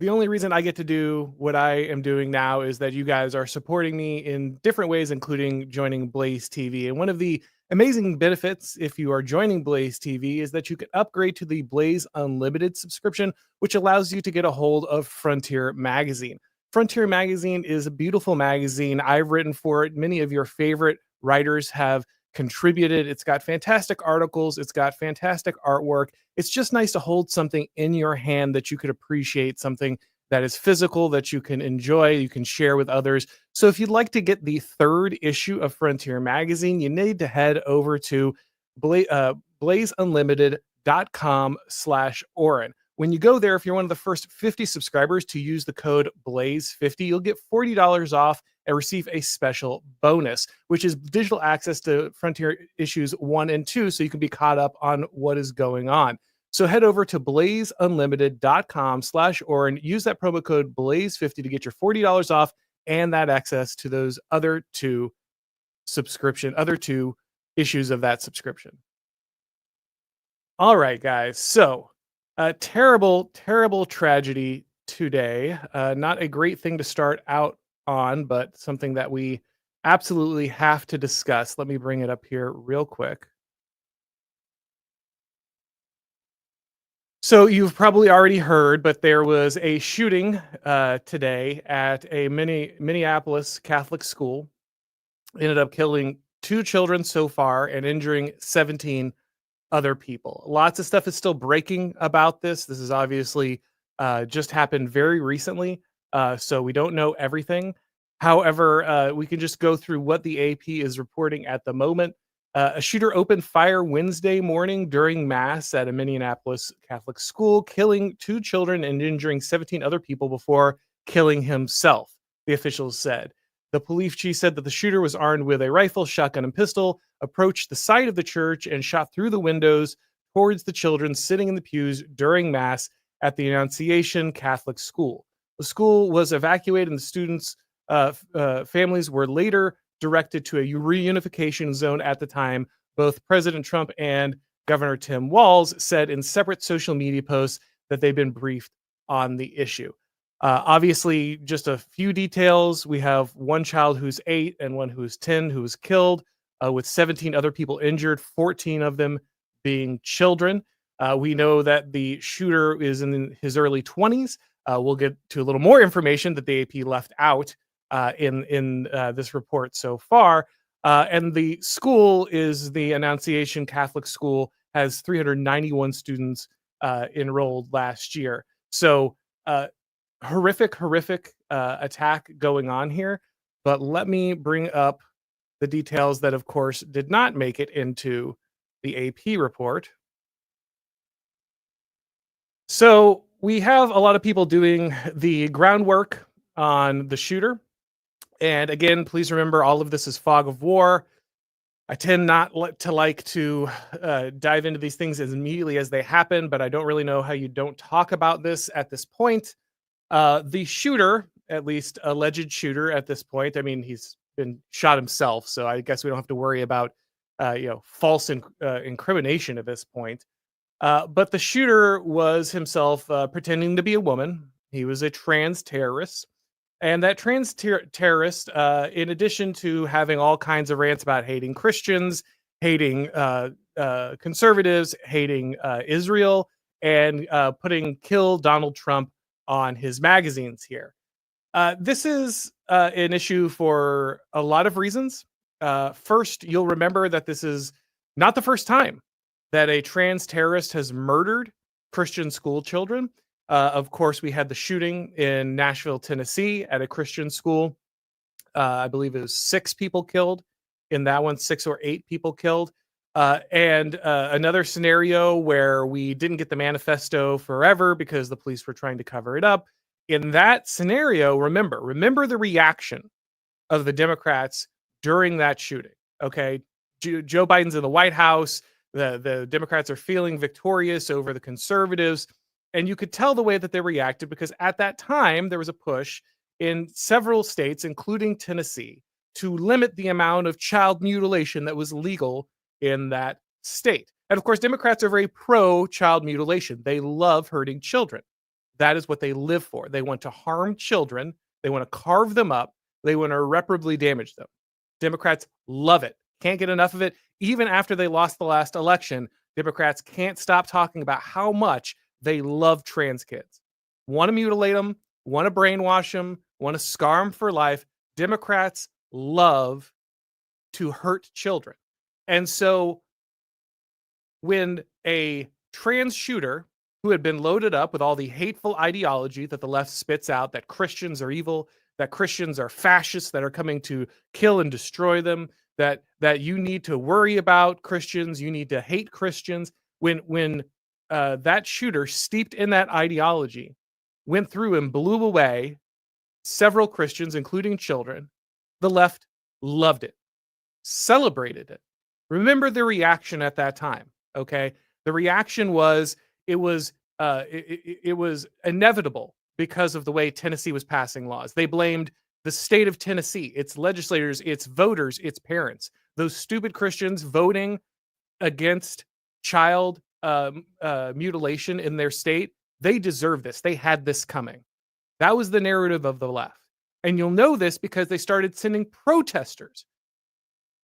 The only reason I get to do what I am doing now is that you guys are supporting me in different ways, including joining Blaze TV. And one of the amazing benefits, if you are joining Blaze TV, is that you can upgrade to the Blaze Unlimited subscription, which allows you to get a hold of Frontier Magazine. Frontier Magazine is a beautiful magazine. I've written for it. Many of your favorite writers have contributed. It's got fantastic articles, it's got fantastic artwork. It's just nice to hold something in your hand that you could appreciate, something that is physical, that you can enjoy, you can share with others. So if you'd like to get the third issue of Frontier Magazine, you need to head over to blazeunlimited.com/Auron. When you go there, if you're one of the first 50 subscribers to use the code BLAZE50, you'll get $40 off and receive a special bonus, which is digital access to Frontier issues 1 and 2, so you can be caught up on what is going on. So head over to blazeunlimited.com/Auron. Use that promo code BLAZE50 to get your $40 off and that access to those other two issues of that subscription. All right, guys. So a terrible, terrible tragedy today. Not a great thing to start out on, but something that we absolutely have to discuss. Let me bring it up here real quick. So you've probably already heard, but there was a shooting today at a Minneapolis Catholic school. Ended up killing 2 children so far and injuring 17 other people. Lots of stuff is still breaking about this. This is obviously just happened very recently, so we don't know everything. However, we can just go through what the AP is reporting at the moment. A shooter opened fire Wednesday morning during Mass at a Minneapolis Catholic school, killing 2 children and injuring 17 other people before killing himself, the officials said. The police chief said that the shooter was armed with a rifle, shotgun, and pistol, approached the side of the church, and shot through the windows towards the children sitting in the pews during Mass at the Annunciation Catholic School. The school was evacuated, and the students' families were later directed to a reunification zone at the time. Both President Trump and Governor Tim Walz said in separate social media posts that they've been briefed on the issue. Obviously, just a few details. We have one child who's 8 and one who's 10 who was killed, with 17 other people injured, 14 of them being children. We know that the shooter is in his early 20s. We'll get to a little more information that the AP left out in this report so far. And the school is the Annunciation Catholic School, has 391 students enrolled last year. So horrific attack going on here. But let me bring up the details that, of course, did not make it into the AP report. So we have a lot of people doing the groundwork on the shooter. And again, please remember, all of this is fog of war. I tend not to like to dive into these things as immediately as they happen, but I don't really know how you don't talk about this at this point. The shooter, at least alleged shooter at this point, I mean, he's been shot himself, so I guess we don't have to worry about false incrimination at this point. But the shooter was himself pretending to be a woman. He was a trans terrorist. And that trans terrorist, in addition to having all kinds of rants about hating Christians, hating conservatives, hating Israel, and putting "Kill Donald Trump" on his magazines here. This is an issue for a lot of reasons. First, you'll remember that this is not the first time that a trans terrorist has murdered Christian school children. Of course, we had the shooting in Nashville, Tennessee at a Christian school. I believe it was 6 people killed in that one, 6 or 8 people killed. And another scenario where we didn't get the manifesto forever because the police were trying to cover it up. In that scenario, remember the reaction of the Democrats during that shooting. Okay, Joe Biden's in the White House. The Democrats are feeling victorious over the conservatives. And you could tell the way that they reacted, because at that time, there was a push in several states, including Tennessee, to limit the amount of child mutilation that was legal in that state. And of course, Democrats are very pro child mutilation. They love hurting children. That is what they live for. They want to harm children. They want to carve them up. They want to irreparably damage them. Democrats love it. Can't get enough of it. Even after they lost the last election, Democrats can't stop talking about how much they love trans kids. Want to mutilate them, want to brainwash them, want to scar them for life. Democrats love to hurt children. And so when a trans shooter who had been loaded up with all the hateful ideology that the left spits out, that Christians are evil, that Christians are fascists that are coming to kill and destroy them, that you need to worry about Christians, you need to hate Christians. When that shooter, steeped in that ideology, went through and blew away several Christians, including children, the left loved it, celebrated it. Remember the reaction at that time, okay? The reaction was it was inevitable because of the way Tennessee was passing laws. They blamed the state of Tennessee, its legislators, its voters, its parents. Those stupid Christians voting against child mutilation in their state, they deserve this. They had this coming. That was the narrative of the left. And you'll know this because they started sending protesters,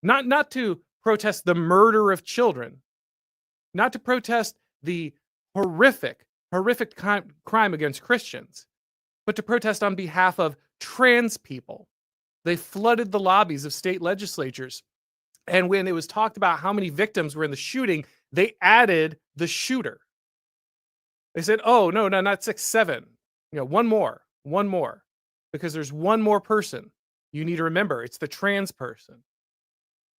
not to protest the murder of children, not to protest the horrific crime against Christians, but to protest on behalf of trans people. They flooded the lobbies of state legislatures. And when it was talked about how many victims were in the shooting, they added the shooter. They said, oh, no, not 6, 7. One more. Because there's one more person. You need to remember, it's the trans person.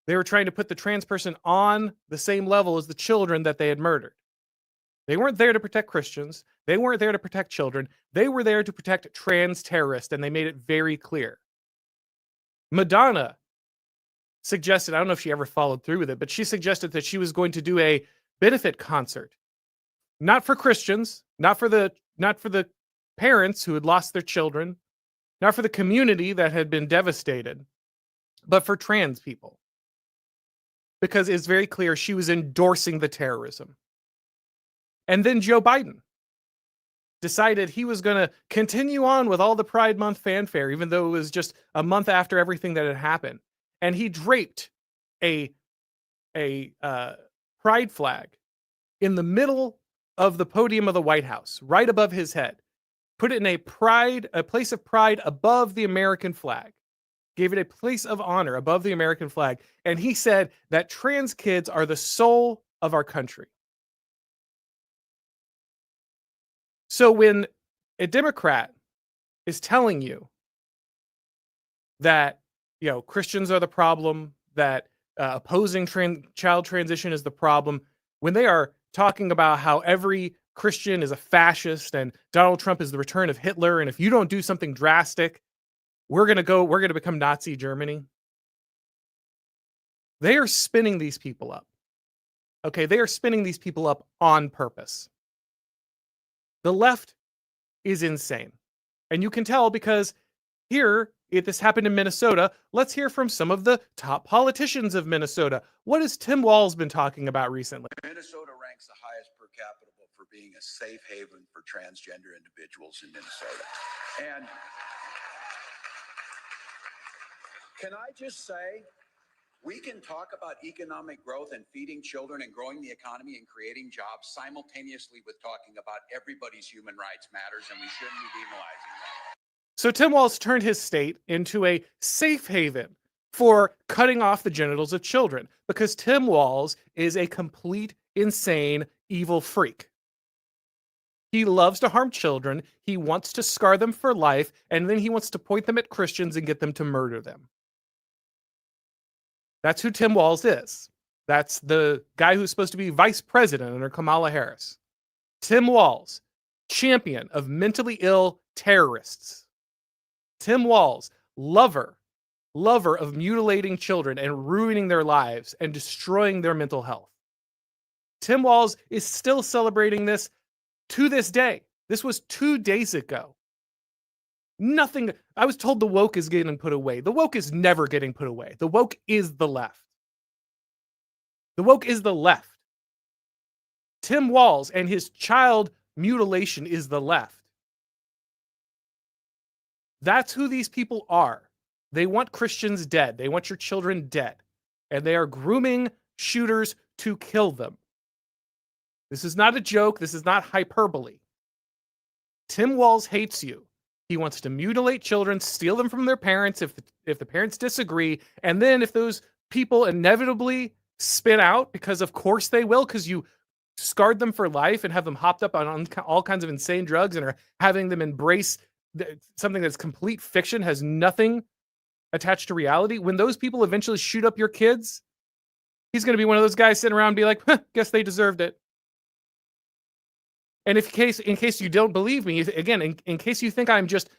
They were trying to put the trans person on the same level as the children that they had murdered. They weren't there to protect Christians. They weren't there to protect children. They were there to protect trans terrorists, and they made it very clear. Madonna suggested, I don't know if she ever followed through with it, but she suggested that she was going to do a benefit concert. Not for Christians, not for the parents who had lost their children, not for the community that had been devastated, but for trans people. Because it's very clear she was endorsing the terrorism. And then Joe Biden decided he was going to continue on with all the Pride Month fanfare, even though it was just a month after everything that had happened. And he draped a pride flag in the middle of the podium of the White House, right above his head. Put it in a place of pride above the American flag. Gave it a place of honor above the American flag. And he said that trans kids are the soul of our country. So when a Democrat is telling you that, Christians are the problem, that opposing child transition is the problem, when they are talking about how every Christian is a fascist and Donald Trump is the return of Hitler, and if you don't do something drastic, we're going to become Nazi Germany. They are spinning these people up. Okay, they are spinning these people up on purpose. The left is insane. And you can tell because here, if this happened in Minnesota, let's hear from some of the top politicians of Minnesota. What has Tim Walz been talking about recently? Minnesota ranks the highest per capita for being a safe haven for transgender individuals in Minnesota. And can I just say, we can talk about economic growth and feeding children and growing the economy and creating jobs simultaneously with talking about everybody's human rights matters, and we shouldn't be demonizing that. So Tim Walz turned his state into a safe haven for cutting off the genitals of children because Tim Walz is a complete, insane, evil freak. He loves to harm children. He wants to scar them for life, and then he wants to point them at Christians and get them to murder them. That's who Tim Walz is. That's the guy who's supposed to be vice president under Kamala Harris. Tim Walz, champion of mentally ill terrorists. Tim Walz, lover of mutilating children and ruining their lives and destroying their mental health. Tim Walz is still celebrating this to this day. This was 2 days ago. Nothing. I was told the woke is getting put away. The woke is never getting put away. The woke is the left. The woke is the left. Tim Walz and his child mutilation is the left. That's who these people are. They want Christians dead. They want your children dead. And they are grooming shooters to kill them. This is not a joke. This is not hyperbole. Tim Walz hates you. He wants to mutilate children, steal them from their parents if the parents disagree, and then if those people inevitably spin out, because of course they will, because you scarred them for life and have them hopped up on all kinds of insane drugs and are having them embrace something that's complete fiction, has nothing attached to reality. When those people eventually shoot up your kids, he's going to be one of those guys sitting around and be like, huh, guess they deserved it. And in case you don't believe me, again, in case you think I'm just,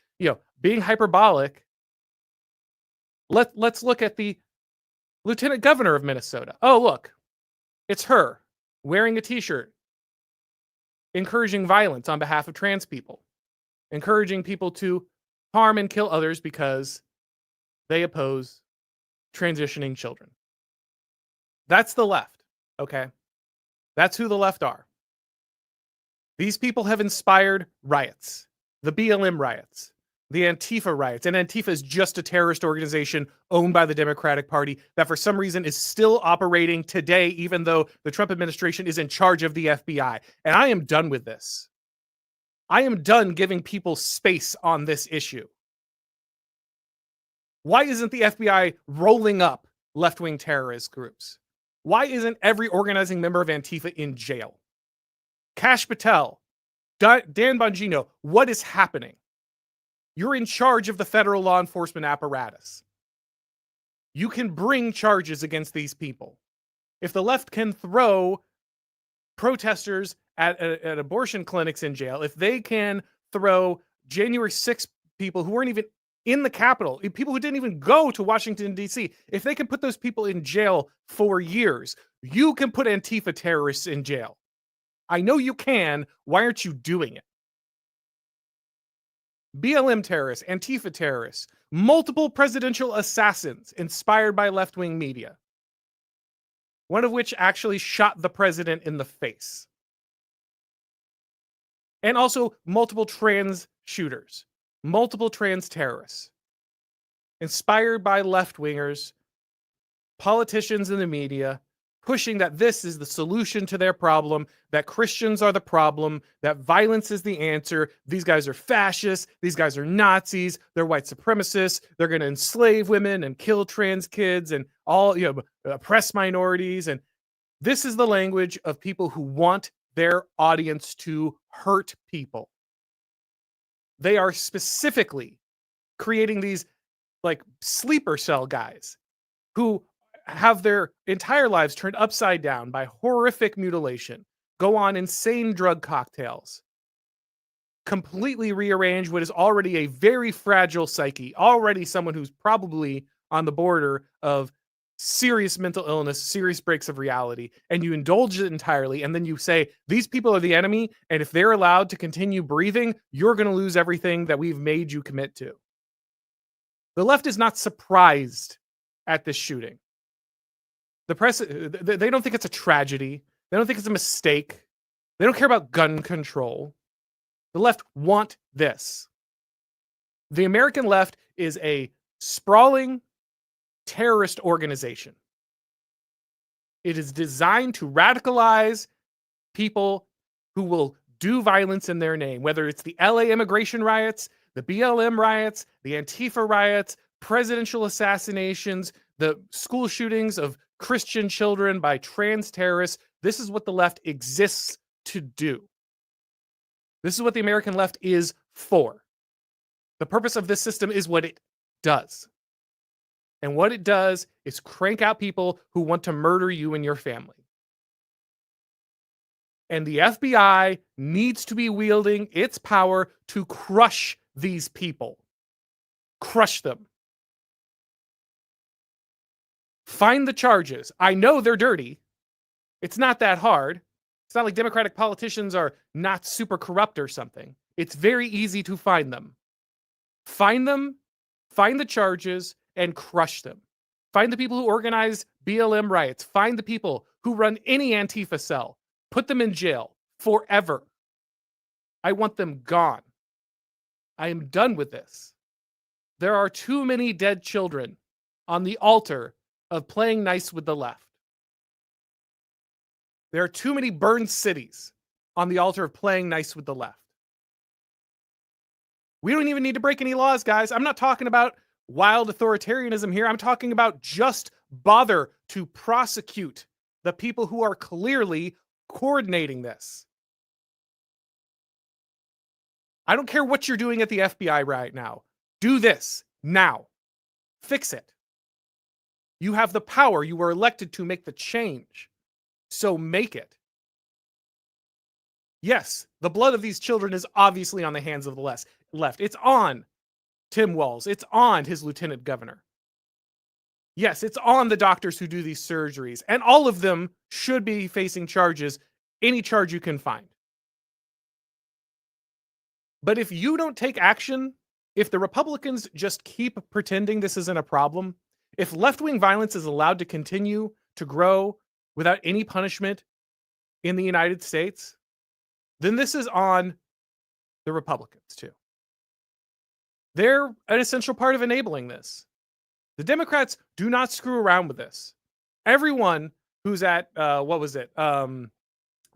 being hyperbolic, let's look at the lieutenant governor of Minnesota. Oh, look, it's her wearing a t-shirt, encouraging violence on behalf of trans people, encouraging people to harm and kill others because they oppose transitioning children. That's the left, okay? That's who the left are. These people have inspired riots, the BLM riots, the Antifa riots. And Antifa is just a terrorist organization owned by the Democratic Party that for some reason is still operating today, even though the Trump administration is in charge of the FBI. And I am done with this. I am done giving people space on this issue. Why isn't the FBI rolling up left-wing terrorist groups? Why isn't every organizing member of Antifa in jail? Kash Patel, Dan Bongino, what is happening? You're in charge of the federal law enforcement apparatus. You can bring charges against these people. If the left can throw protesters at abortion clinics in jail, if they can throw January 6th people who weren't even in the Capitol, people who didn't even go to Washington, D.C., if they can put those people in jail for years, you can put Antifa terrorists in jail. I know you can. Why aren't you doing it? BLM terrorists, Antifa terrorists, multiple presidential assassins inspired by left-wing media, one of which actually shot the president in the face. And also multiple trans shooters, multiple trans terrorists, inspired by left-wingers, politicians in the media, pushing that this is the solution to their problem, that Christians are the problem, that violence is the answer. These guys are fascists. These guys are Nazis. They're white supremacists. They're going to enslave women and kill trans kids and all, oppress minorities. And this is the language of people who want their audience to hurt people. They are specifically creating these like sleeper cell guys who have their entire lives turned upside down by horrific mutilation, go on insane drug cocktails, completely rearrange what is already a very fragile psyche, already someone who's probably on the border of serious mental illness, serious breaks of reality, and you indulge it entirely, and then you say, these people are the enemy, and if they're allowed to continue breathing, you're going to lose everything that we've made you commit to. The left is not surprised at this shooting. The press, they don't think it's a tragedy. They don't think it's a mistake. They don't care about gun control. The left want this. The American left is a sprawling terrorist organization. It is designed to radicalize people who will do violence in their name, whether it's the LA immigration riots, the BLM riots, the Antifa riots, presidential assassinations, the school shootings of Christian children by trans terrorists. This is what the left exists to do. This is what the American left is for. The purpose of this system is what it does. And what it does is crank out people who want to murder you and your family. And the FBI needs to be wielding its power to crush these people. Crush them. Find the charges. I know they're dirty. It's not that hard. It's not like Democratic politicians are not super corrupt or something. It's very easy to find them. Find them, find the charges, and crush them. Find the people who organize BLM riots. Find the people who run any Antifa cell. Put them in jail forever. I want them gone. I am done with this. There are too many dead children on the altar of playing nice with the left. There are too many burned cities on the altar of playing nice with the left. We don't even need to break any laws, guys. I'm not talking about wild authoritarianism here. I'm talking about just bother to prosecute the people who are clearly coordinating this. I don't care what you're doing at the FBI right now. Do this now. Fix it. You have the power. You were elected to make the change. So make it. Yes, the blood of these children is obviously on the hands of the left. It's on Tim Walz. It's on his lieutenant governor. Yes, it's on the doctors who do these surgeries. And all of them should be facing charges, any charge you can find. But if you don't take action, if the Republicans just keep pretending this isn't a problem, if left-wing violence is allowed to continue to grow without any punishment in the United States, then this is on the Republicans too. They're an essential part of enabling this. The Democrats do not screw around with this. Everyone who's at the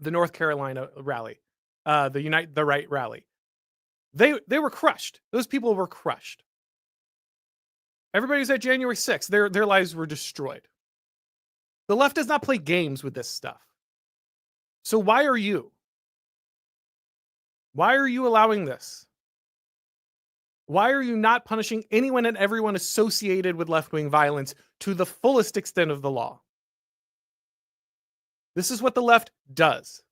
North Carolina rally, the Unite the Right rally, they were crushed. Those people were crushed. Everybody who's at January 6th, their lives were destroyed. The left does not play games with this stuff. So why are you? Why are you allowing this? Why are you not punishing anyone and everyone associated with left-wing violence to the fullest extent of the law? This is what the left does.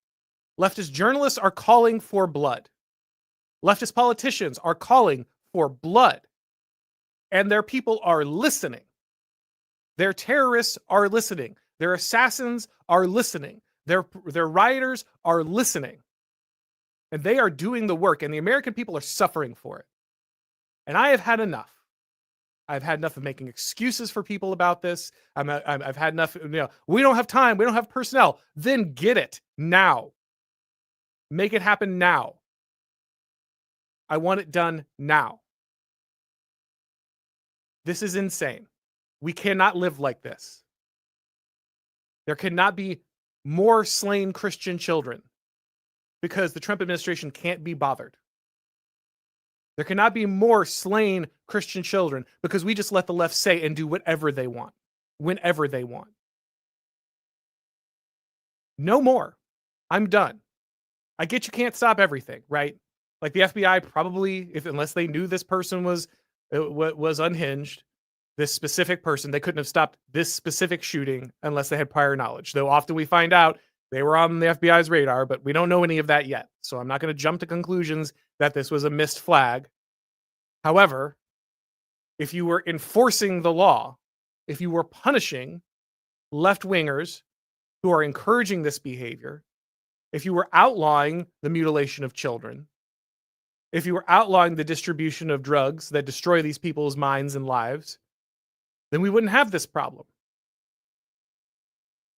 Leftist journalists are calling for blood. Leftist politicians are calling for blood. And their people are listening. Their terrorists are listening. Their assassins are listening. Their rioters are listening. And they are doing the work, and the American people are suffering for it. And I have had enough. I've had enough of making excuses for people about this. I've had enough, we don't have time, we don't have personnel. Then get it now. Make it happen now. I want it done now. This is insane. We cannot live like this. There cannot be more slain Christian children because the Trump administration can't be bothered. There cannot be more slain Christian children because we just let the left say and do whatever they want, whenever they want. No more. I'm done. I get you can't stop everything, right? Like the FBI probably, unless they knew this person was unhinged, this specific person, they couldn't have stopped this specific shooting unless they had prior knowledge. Though often we find out they were on the FBI's radar, but we don't know any of that yet. So I'm not going to jump to conclusions that this was a missed flag. However, if you were enforcing the law, if you were punishing left-wingers who are encouraging this behavior, if you were outlawing the mutilation of children, if you were outlawing the distribution of drugs that destroy these people's minds and lives, then we wouldn't have this problem.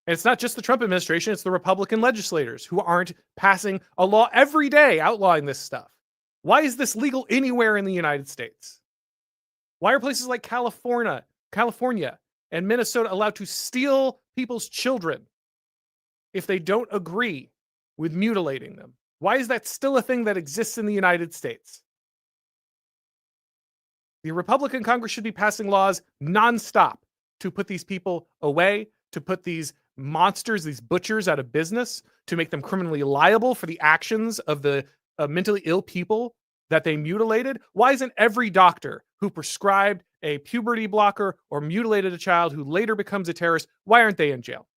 And it's not just the Trump administration, it's the Republican legislators who aren't passing a law every day outlawing this stuff. Why is this legal anywhere in the United States? Why are places like California and Minnesota allowed to steal people's children if they don't agree with mutilating them? Why is that still a thing that exists in the United States? The Republican Congress should be passing laws nonstop to put these people away, to put these monsters, these butchers out of business, to make them criminally liable for the actions of the mentally ill people that they mutilated. Why isn't every doctor who prescribed a puberty blocker or mutilated a child who later becomes a terrorist, why aren't they in jail?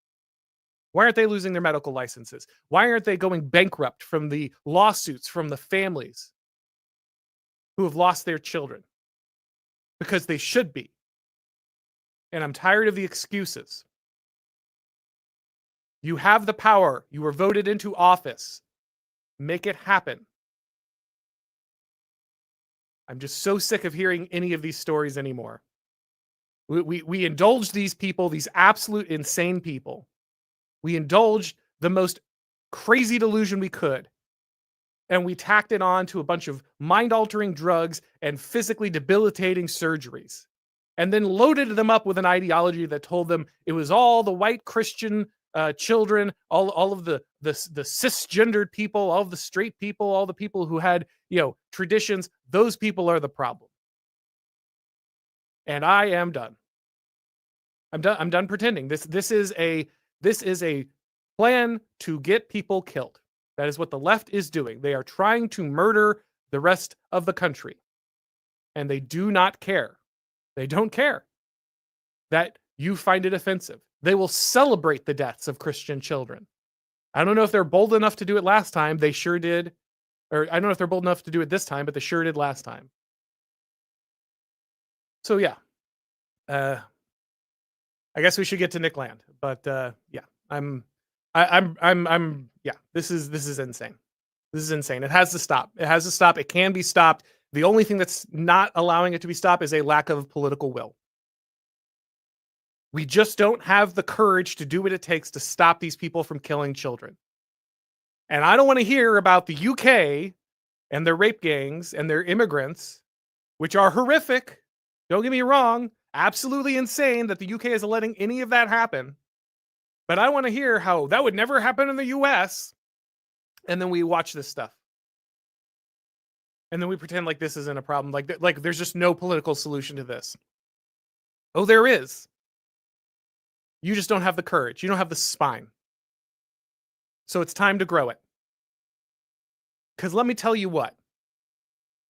Why aren't they losing their medical licenses? Why aren't they going bankrupt from the lawsuits from the families who have lost their children? Because they should be. And I'm tired of the excuses. You have the power. You were voted into office. Make it happen. I'm just so sick of hearing any of these stories anymore. We indulged these people, these absolute insane people. We indulged the most crazy delusion we could. and we tacked it on to a bunch of mind-altering drugs and physically debilitating surgeries, and then loaded them up with an ideology that told them it was all the white Christian children, all of the cisgendered people, all of the straight people, all the people who had traditions. Those people are the problem. And I am done. I'm done. I'm done pretending. This is a plan to get people killed. That is what the left is doing. They are trying to murder the rest of the country, and they do not care. They don't care that you find it offensive. They will celebrate the deaths of Christian children. I don't know if they're bold enough to do it last time. They sure did. Or I don't know if they're bold enough to do it this time, but they sure did last time. So yeah. I guess we should get to Nick Land. But yeah, yeah, this is insane. This is insane. It has to stop. It has to stop. It can be stopped. The only thing that's not allowing it to be stopped is a lack of political will. We just don't have the courage to do what it takes to stop these people from killing children. And I don't want to hear about the UK and their rape gangs and their immigrants, which are horrific. Don't get me wrong. Absolutely insane that the UK is letting any of that happen. But I want to hear how that would never happen in the US. And then we watch this stuff. And then we pretend like this isn't a problem. Like there's just no political solution to this. Oh, there is. You just don't have the courage. You don't have the spine. So it's time to grow it. Because let me tell you what.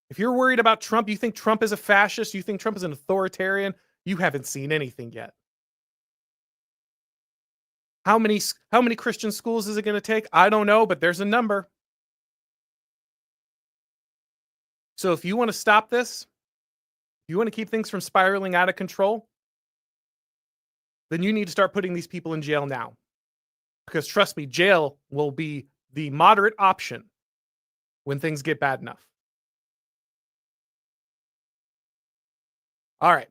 If you're worried about Trump, you think Trump is a fascist, you think Trump is an authoritarian, you haven't seen anything yet. How many Christian schools is it going to take? I don't know, but there's a number. So if you want to stop this, if you want to keep things from spiraling out of control, then you need to start putting these people in jail now. Because trust me, jail will be the moderate option when things get bad enough. All right.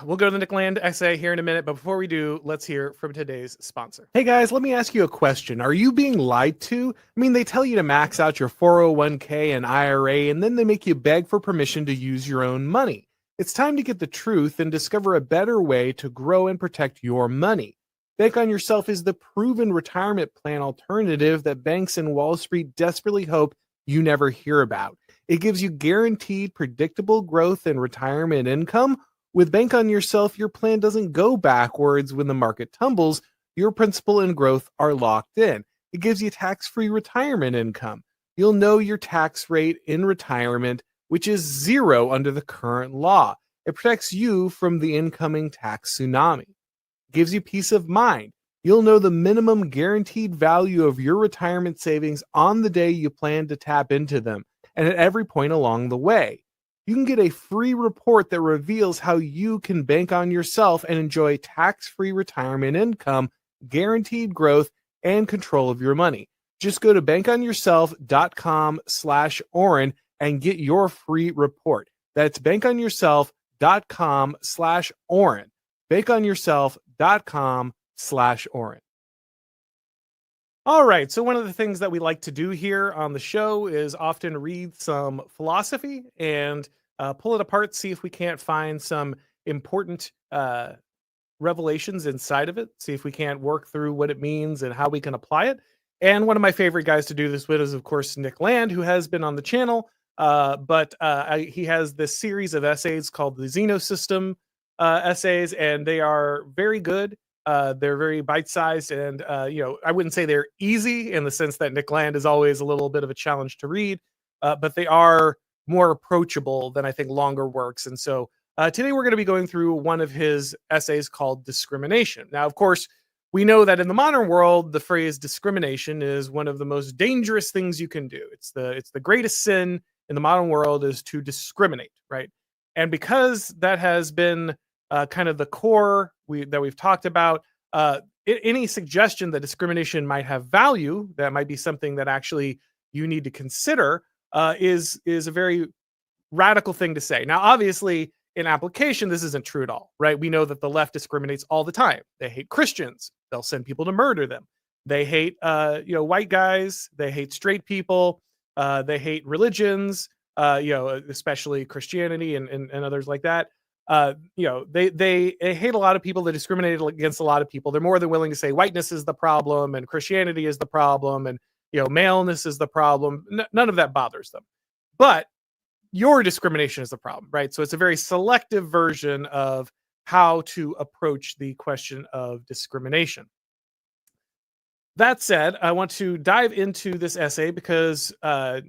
We'll go to the Nick Land essay here in a minute, but before we do, let's hear from today's sponsor. Hey guys, let me ask you a question. Are you being lied to? I mean, they tell you to max out your 401k and IRA, and then they make you beg for permission to use your own money. It's time to get the truth and discover a better way to grow and protect your money. Bank on Yourself is the proven retirement plan alternative that banks and Wall Street desperately hope you never hear about. It gives you guaranteed, predictable growth in retirement income. With Bank on Yourself, your plan doesn't go backwards when the market tumbles. Your principal and growth are locked in. It gives you tax-free retirement income. You'll know your tax rate in retirement, which is 0 under the current law. It protects you from the incoming tax tsunami. It gives you peace of mind. You'll know the minimum guaranteed value of your retirement savings on the day you plan to tap into them, and at every point along the way. You can get a free report that reveals how you can bank on yourself and enjoy tax-free retirement income, guaranteed growth, and control of your money. Just go to bankonyourself.com/Auron and get your free report. That's bankonyourself.com/Auron. bankonyourself.com/Auron. All right, so one of the things that we like to do here on the show is often read some philosophy and pull it apart, see if we can't find some important revelations inside of it, see if we can't work through what it means and how we can apply it. And one of my favorite guys to do this with is, of course, Nick Land, who has been on the channel, but he has this series of essays called the Xenosystem essays, and they are very good. They're very bite-sized, and I wouldn't say they're easy in the sense that Nick Land is always a little bit of a challenge to read, but they are more approachable than I think longer works. And so today we're going to be going through one of his essays called Discrimination. Now, of course, we know that in the modern world, the phrase discrimination is one of the most dangerous things you can do. It's the greatest sin in the modern world is to discriminate, right? And because that has been kind of the core that we've talked about, any suggestion that discrimination might have value, that might be something that actually you need to consider, is a very radical thing to say. Now, obviously, in application, this isn't true at all, right? We know that the left discriminates all the time. They hate Christians. They'll send people to murder them. They hate, white guys. They hate straight people. They hate religions, especially Christianity and others like that. They hate a lot of people. They discriminate against a lot of people. They're more than willing to say whiteness is the problem and Christianity is the problem and maleness is the problem. None of that bothers them. But your discrimination is the problem, right? So it's a very selective version of how to approach the question of discrimination. That said, I want to dive into this essay because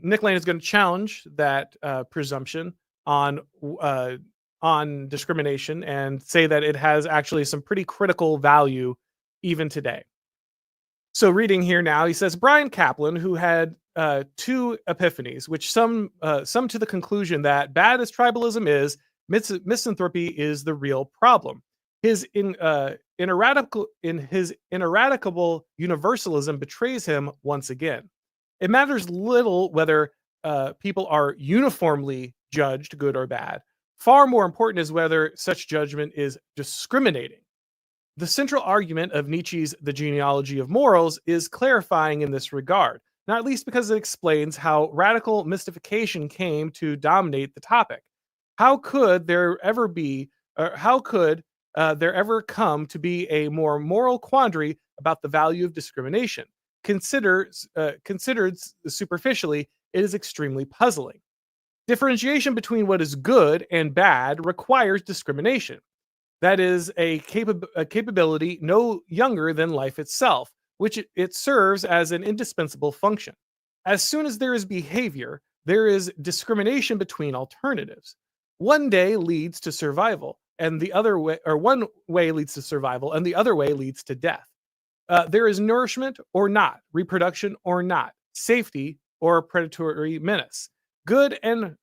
Nick Lane is going to challenge that presumption on discrimination and say that it has actually some pretty critical value even today. So reading here now, he says, Brian Kaplan, who had two epiphanies, which sum to the conclusion that bad as tribalism is, misanthropy is the real problem. His ineradicable universalism betrays him once again. It matters little whether people are uniformly judged good or bad. Far more important is whether such judgment is discriminating. The central argument of Nietzsche's The Genealogy of Morals is clarifying in this regard, not least because it explains how radical mystification came to dominate the topic. How could there ever come to be a more moral quandary about the value of discrimination? Considered superficially, it is extremely puzzling. Differentiation between what is good and bad requires discrimination. That is a capability no younger than life itself, which it serves as an indispensable function. As soon as there is behavior, there is discrimination between alternatives. One day leads to survival, and the other way, or one way leads to survival, and the other way leads to death. There is nourishment or not, reproduction or not, safety or predatory menace. Good and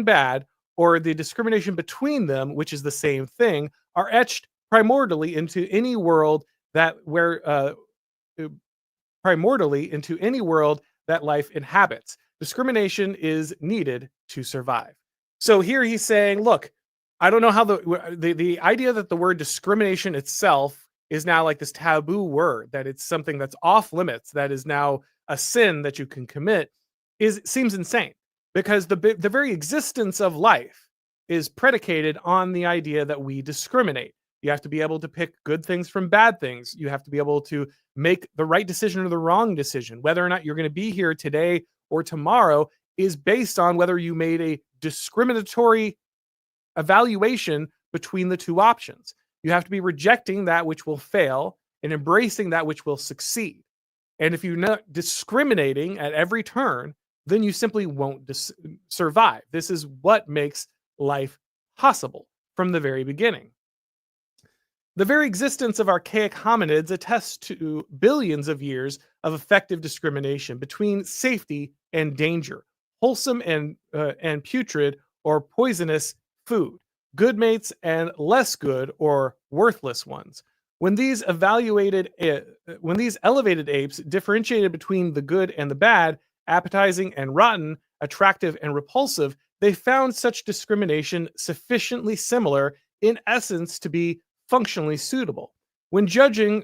bad, or the discrimination between them, which is the same thing, are etched primordially into any world that life inhabits. Discrimination is needed to survive. So here he's saying, look, I don't know how the idea that the word discrimination itself is now like this taboo word, that it's something that's off limits, that is now a sin that you can commit, seems insane, because the very existence of life is predicated on the idea that we discriminate. You have to be able to pick good things from bad things. You have to be able to make the right decision or the wrong decision. Whether or not you're going to be here today or tomorrow is based on whether you made a discriminatory evaluation between the two options. You have to be rejecting that which will fail and embracing that which will succeed. And if you're not discriminating at every turn, then you simply won't survive. This is what makes life possible from the very beginning. The very existence of archaic hominids attests to billions of years of effective discrimination between safety and danger, wholesome and putrid or poisonous food, good mates and less good or worthless ones. When these elevated apes differentiated between the good and the bad, appetizing and rotten, attractive and repulsive, they found such discrimination sufficiently similar in essence to be functionally suitable. When judging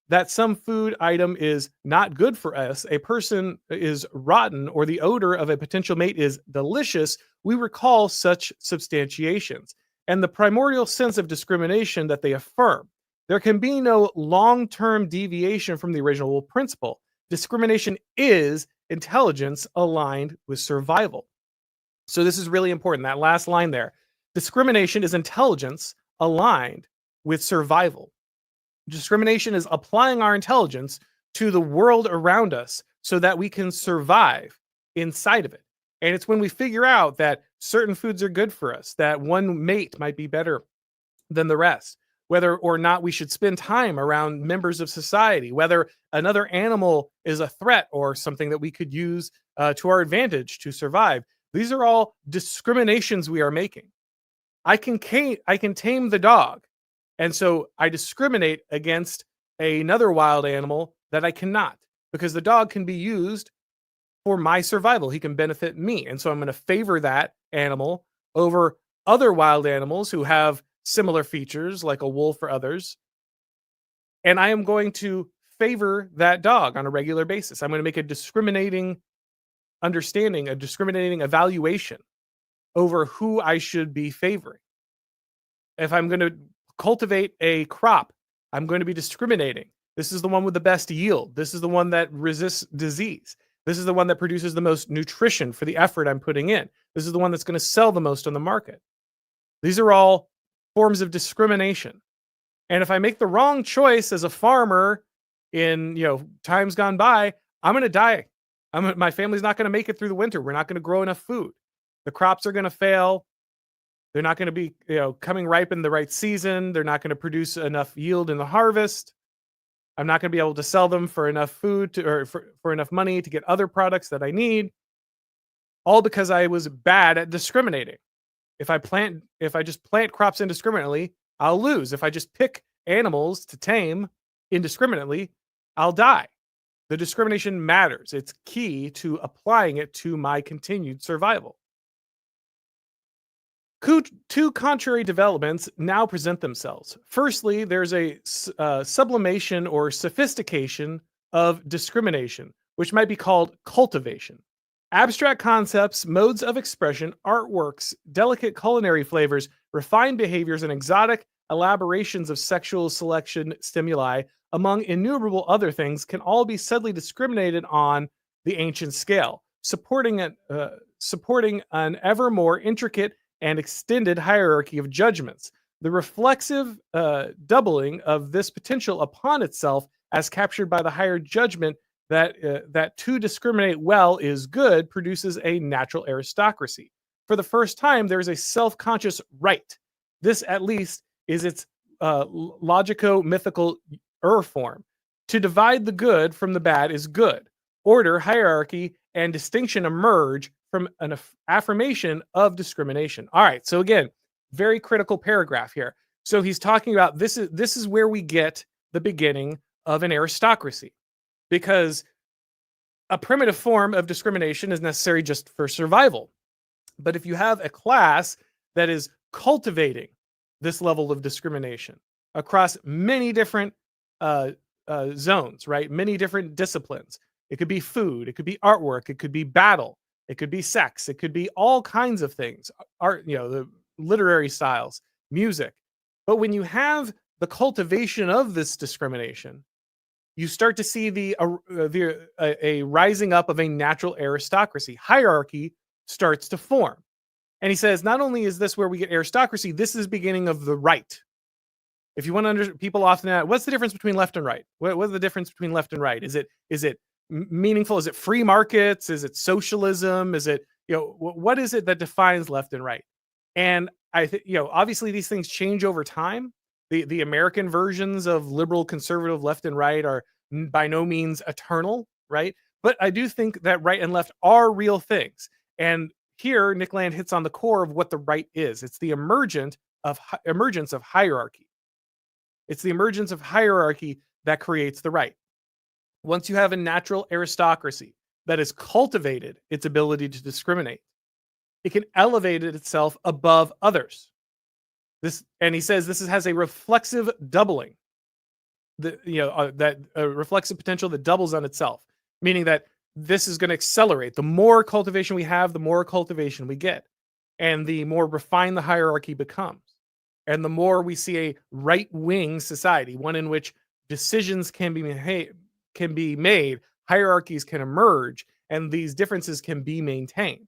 that some food item is not good for us, a person is rotten, or the odor of a potential mate is delicious, we recall such substantiations and the primordial sense of discrimination that they affirm. There can be no long-term deviation from the original principle. Discrimination is intelligence aligned with survival. So this is really important, that last line there. Discrimination is intelligence aligned with survival. Discrimination is applying our intelligence to the world around us so that we can survive inside of it. And it's when we figure out that certain foods are good for us, that one mate might be better than the rest, whether or not we should spend time around members of society, whether another animal is a threat or something that we could use to our advantage to survive. These are all discriminations we are making. I can tame the dog, and so I discriminate against another wild animal that I cannot, because the dog can be used for my survival. He can benefit me, and so I'm going to favor that animal over other wild animals who have similar features, like a wolf or others. And I am going to favor that dog on a regular basis. I'm going to make a discriminating understanding, a discriminating evaluation over who I should be favoring. If I'm going to cultivate a crop, I'm going to be discriminating. This is the one with the best yield. This is the one that resists disease. This is the one that produces the most nutrition for the effort I'm putting in. This is the one that's going to sell the most on the market. These are all forms of discrimination. And if I make the wrong choice as a farmer in, times gone by, I'm going to die. My family's not going to make it through the winter. We're not going to grow enough food. The crops are going to fail. They're not going to be, coming ripe in the right season. They're not going to produce enough yield in the harvest. I'm not going to be able to sell them for enough food or for enough money to get other products that I need. All because I was bad at discriminating. If I just plant crops indiscriminately, I'll lose. If I just pick animals to tame indiscriminately, I'll die. The discrimination matters. It's key to applying it to my continued survival. Two contrary developments now present themselves. Firstly, there's a sublimation or sophistication of discrimination, which might be called cultivation. Abstract concepts, modes of expression, artworks, delicate culinary flavors, refined behaviors, and exotic elaborations of sexual selection stimuli, among innumerable other things, can all be subtly discriminated on the ancient scale, supporting an ever more intricate and extended hierarchy of judgments. The reflexive doubling of this potential upon itself, as captured by the higher judgment that to discriminate well is good, produces a natural aristocracy. For the first time, there is a self-conscious right. This, at least, is its logico-mythical form. To divide the good from the bad is good. Order, hierarchy, and distinction emerge from an affirmation of discrimination. All right, so again, very critical paragraph here. So he's talking about this is where we get the beginning of an aristocracy, because a primitive form of discrimination is necessary just for survival. But if you have a class that is cultivating this level of discrimination across many different zones, right? Many different disciplines. It could be food, it could be artwork, it could be battle, it could be sex, it could be all kinds of things. Art, the literary styles, music. But when you have the cultivation of this discrimination, you start to see a rising up of a natural aristocracy. Hierarchy starts to form. And he says, not only is this where we get aristocracy, this is beginning of the right. If you want to understand, people often ask, what's the difference between left and right? What's the difference between left and right? Is it meaningful? Is it free markets? Is it socialism? Is it, what is it that defines left and right? And I think, obviously these things change over time. The American versions of liberal, conservative, left and right are by no means eternal, right? But I do think that right and left are real things. And here, Nick Land hits on the core of what the right is. It's the emergence of hierarchy. It's the emergence of hierarchy that creates the right. Once you have a natural aristocracy that has cultivated its ability to discriminate, it can elevate itself above others. And he says this has a reflexive doubling, that reflexive potential that doubles on itself, meaning that this is going to accelerate. The more cultivation we have, the more cultivation we get, and the more refined the hierarchy becomes, and the more we see a right-wing society, one in which decisions can be made, hierarchies can emerge, and these differences can be maintained.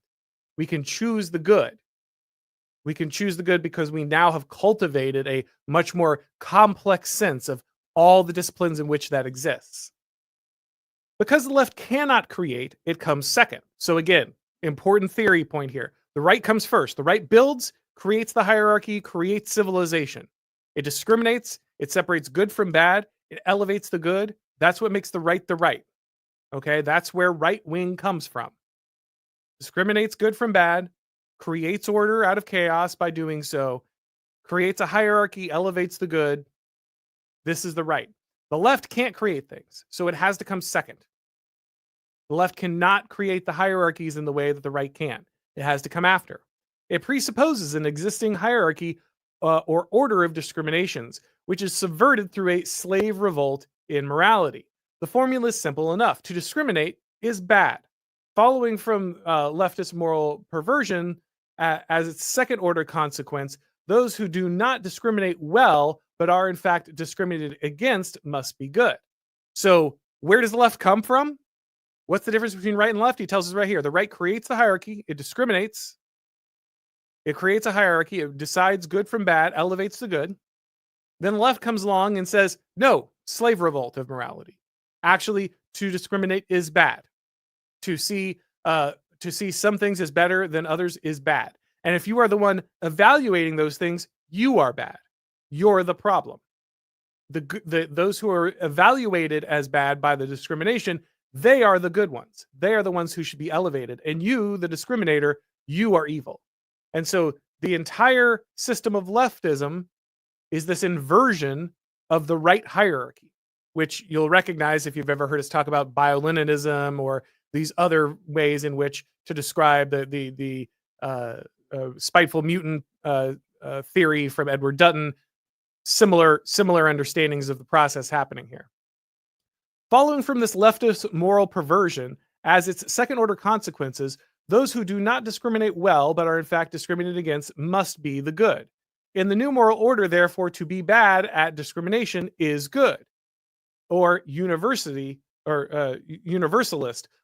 We can choose the good. We can choose the good because we now have cultivated a much more complex sense of all the disciplines in which that exists. Because the left cannot create, it comes second. So again, important theory point here. The right comes first. The right builds, creates the hierarchy, creates civilization. It discriminates, it separates good from bad, it elevates the good. That's what makes the right the right. Okay, that's where right wing comes from. Discriminates good from bad, creates order out of chaos by doing so, creates a hierarchy, elevates the good. This is the right. The left can't create things, so it has to come second. The left cannot create the hierarchies in the way that the right can. It has to come after. It presupposes an existing hierarchy or order of discriminations, which is subverted through a slave revolt in morality. The formula is simple enough. To discriminate is bad. Following from leftist moral perversion as its second order consequence, those who do not discriminate well, but are in fact discriminated against, must be good. So, where does the left come from? What's the difference between right and left? He tells us right here. The right creates the hierarchy, it discriminates, it creates a hierarchy, it decides good from bad, elevates the good. Then the left comes along and says, no, slave revolt of morality. Actually, to discriminate is bad. To see some things as better than others is bad. And if you are the one evaluating those things, you are bad. You're the problem. Those who are evaluated as bad by the discrimination, they are the good ones. They are the ones who should be elevated. And you, the discriminator, you are evil. And so the entire system of leftism is this inversion of the right hierarchy, which you'll recognize if you've ever heard us talk about bioleninism or these other ways in which to describe the spiteful mutant theory from Edward Dutton. Similar understandings of the process happening here. Following from this leftist moral perversion, as its second order consequences, those who do not discriminate well but are in fact discriminated against must be the good. In the new moral order, therefore, to be bad at discrimination is good, or universalist,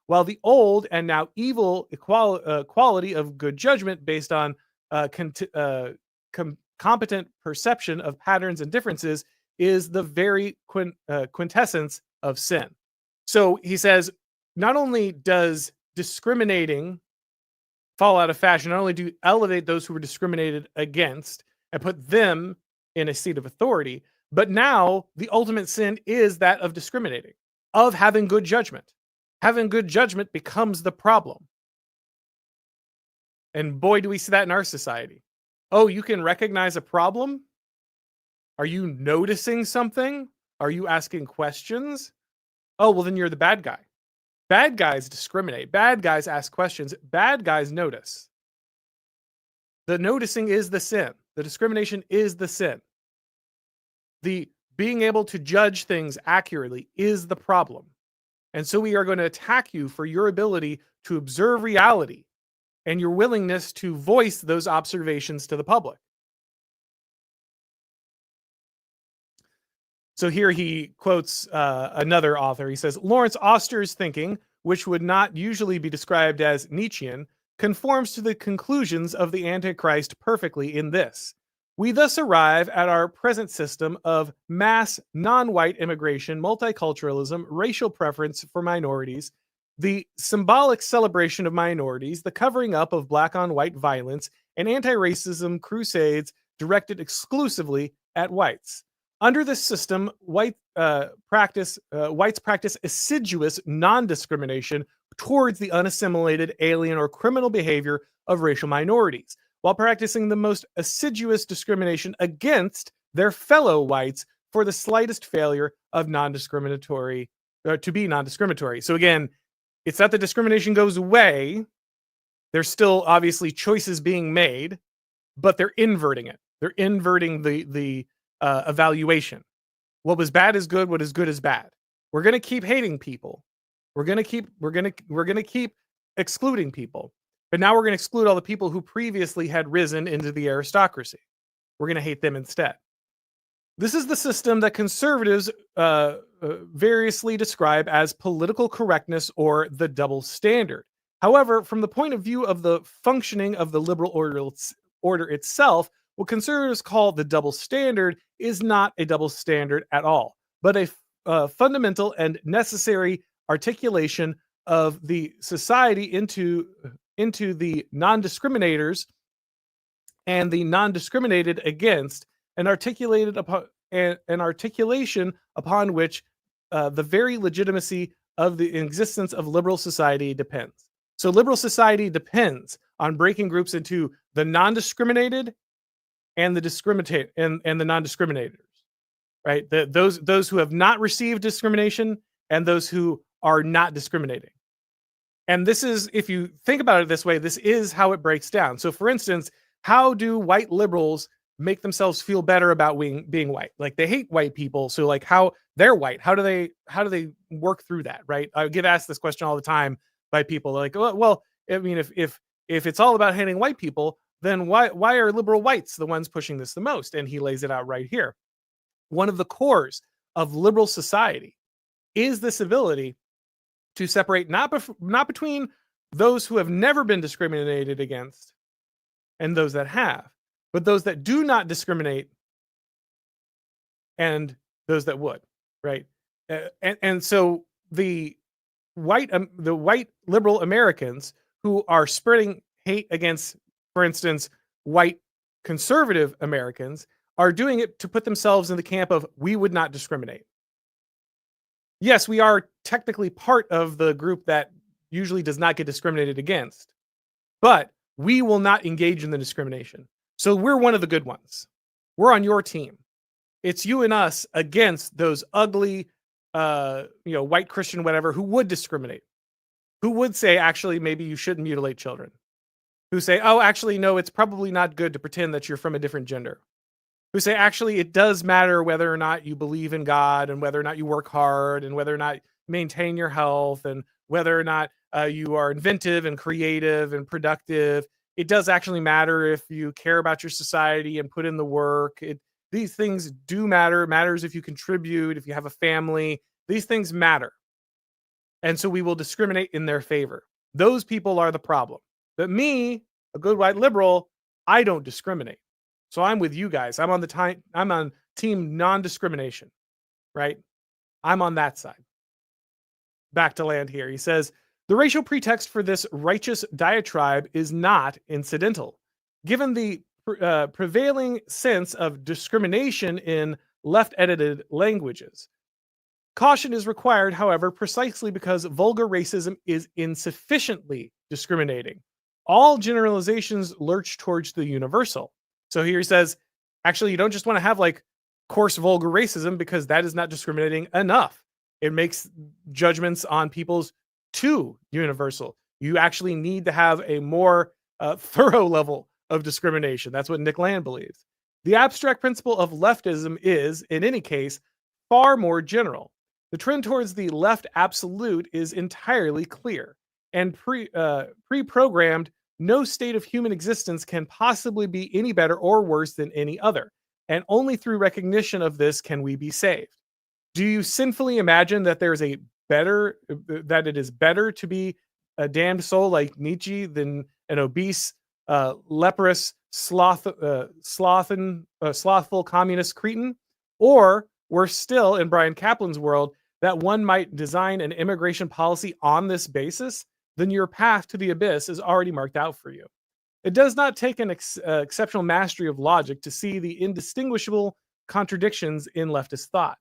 while the old and now evil quality of good judgment based on competent perception of patterns and differences is the very quintessence of sin. So he says, not only does discriminating fall out of fashion, not only do you elevate those who were discriminated against and put them in a seat of authority, but now the ultimate sin is that of discriminating, of having good judgment. Having good judgment becomes the problem. And boy, do we see that in our society. Oh, you can recognize a problem? Are you noticing something? Are you asking questions? Oh, well, then you're the bad guy. Bad guys discriminate. Bad guys ask questions. Bad guys notice. The noticing is the sin. The discrimination is the sin. The being able to judge things accurately is the problem. And so we are going to attack you for your ability to observe reality and your willingness to voice those observations to the public. So here he quotes another author. He says, Lawrence Auster's thinking, which would not usually be described as Nietzschean, conforms to the conclusions of the Antichrist perfectly in this. We thus arrive at our present system of mass non-white immigration, multiculturalism, racial preference for minorities, the symbolic celebration of minorities, the covering up of black on white violence, and anti-racism crusades directed exclusively at whites. Under this system, whites practice assiduous non-discrimination towards the unassimilated, alien, or criminal behavior of racial minorities, while practicing the most assiduous discrimination against their fellow whites for the slightest failure of to be non-discriminatory. So again, it's not that discrimination goes away. There's still obviously choices being made, but they're inverting it. They're inverting the evaluation. What was bad is good. What is good is bad. We're going to keep hating people. We're going to keep excluding people. But now we're going to exclude all the people who previously had risen into the aristocracy. We're going to hate them instead. This is the system that conservatives variously describe as political correctness or the double standard. However, from the point of view of the functioning of the liberal order itself, what conservatives call the double standard is not a double standard at all, but a fundamental and necessary articulation of the society into the non-discriminators and the non-discriminated against, an articulation upon which the very legitimacy of the existence of liberal society depends. So liberal society depends on breaking groups into the non-discriminated and the and the non-discriminators, right? Those who have not received discrimination and those who are not discriminating. And this is, if you think about it this way, this is how it breaks down. So for instance, how do white liberals make themselves feel better about being white. Like they hate white people. So like how they're white, how do they work through that? Right. I get asked this question all the time by people like, well, I mean, if it's all about hating white people, then why are liberal whites the ones pushing this the most? And he lays it out right here. One of the cores of liberal society is this ability to separate not between those who have never been discriminated against and those that have, but those that do not discriminate and those that would, right? And so the white liberal Americans who are spreading hate against, for instance, white conservative Americans are doing it to put themselves in the camp of we would not discriminate. Yes, we are technically part of the group that usually does not get discriminated against, but we will not engage in the discrimination. So we're one of the good ones. We're on your team. It's you and us against those ugly, white Christian, whatever, who would discriminate, who would say, actually, maybe you shouldn't mutilate children, who say, oh, actually, no, it's probably not good to pretend that you're from a different gender, who say, actually, it does matter whether or not you believe in God and whether or not you work hard and whether or not you maintain your health and whether or not you are inventive and creative and productive. It does actually matter if you care about your society and put in the work. These things do matter. It matters if you contribute, if you have a family. These things matter. And so we will discriminate in their favor. Those people are the problem. But me, a good white liberal, I don't discriminate. So I'm with you guys. I'm on team non-discrimination, right? I'm on that side. Back to land here. He says, the racial pretext for this righteous diatribe is not incidental. Given the prevailing sense of discrimination in left-edited languages, caution is required, however, precisely because vulgar racism is insufficiently discriminating. All generalizations lurch towards the universal. So here he says, actually, you don't just want to have like coarse, vulgar racism because that is not discriminating enough. It makes judgments on people's too universal. You actually need to have a more thorough level of discrimination. That's what Nick Land believes. The abstract principle of leftism is, in any case, far more general. The trend towards the left absolute is entirely clear and pre-programmed. No state of human existence can possibly be any better or worse than any other, and only through recognition of this can we be saved. Do you sinfully imagine that that it is better to be a damned soul like Nietzsche than an obese, leprous, slothful communist cretin? Or, worse still, in Brian Kaplan's world, that one might design an immigration policy on this basis? Then your path to the abyss is already marked out for you. It does not take an exceptional mastery of logic to see the indistinguishable contradictions in leftist thought.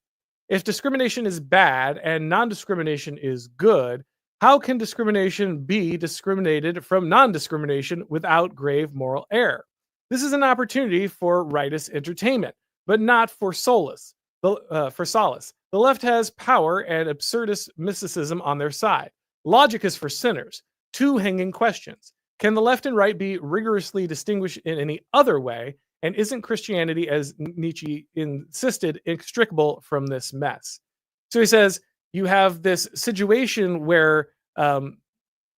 If discrimination is bad and non-discrimination is good, how can discrimination be discriminated from non-discrimination without grave moral error? This is an opportunity for righteous entertainment, but not for solace. For solace. The left has power and absurdist mysticism on their side. Logic is for sinners. Two hanging questions. Can the left and right be rigorously distinguished in any other way? And isn't Christianity, as Nietzsche insisted, inextricable from this mess? So he says, you have this situation where